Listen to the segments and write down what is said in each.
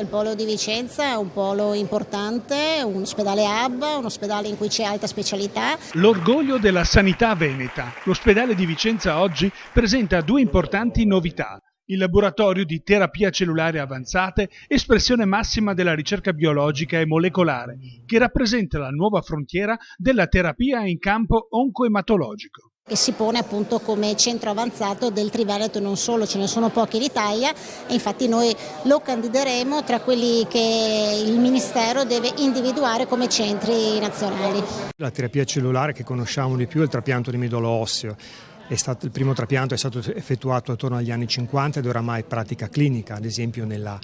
Il polo di Vicenza è un polo importante, un ospedale hub, un ospedale in cui c'è alta specialità. L'orgoglio della sanità veneta. L'ospedale di Vicenza oggi presenta due importanti novità. Il laboratorio di terapia cellulare avanzate, espressione massima della ricerca biologica e molecolare, che rappresenta la nuova frontiera della terapia in campo oncoematologico. Che si pone appunto come centro avanzato del Triveneto, non solo, ce ne sono pochi in Italia e infatti noi lo candideremo tra quelli che il Ministero deve individuare come centri nazionali. La terapia cellulare che conosciamo di più è il trapianto di midollo osseo. Il primo trapianto è stato effettuato attorno agli anni 50 ed oramai pratica clinica, ad esempio nella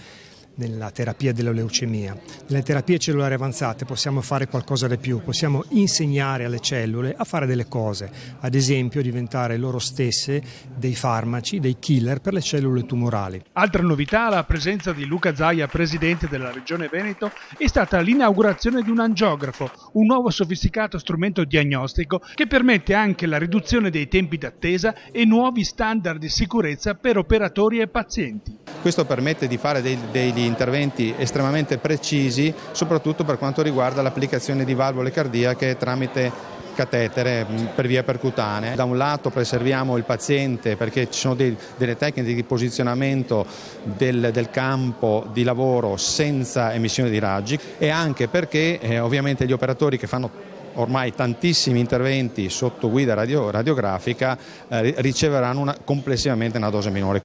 terapia della leucemia. Nelle terapie cellulari avanzate possiamo fare qualcosa di più, possiamo insegnare alle cellule a fare delle cose, ad esempio diventare loro stesse dei farmaci, dei killer per le cellule tumorali. Altra novità, la presenza di Luca Zaia, presidente della Regione Veneto, è stata l'inaugurazione di un angiografo, un nuovo sofisticato strumento diagnostico che permette anche la riduzione dei tempi d'attesa e nuovi standard di sicurezza per operatori e pazienti. Questo permette di fare degli interventi estremamente precisi, soprattutto per quanto riguarda l'applicazione di valvole cardiache tramite catetere per via percutanea. Da un lato preserviamo il paziente perché ci sono delle tecniche di posizionamento del campo di lavoro senza emissione di raggi e anche perché ovviamente gli operatori che fanno ormai tantissimi interventi sotto guida radiografica riceveranno complessivamente una dose minore.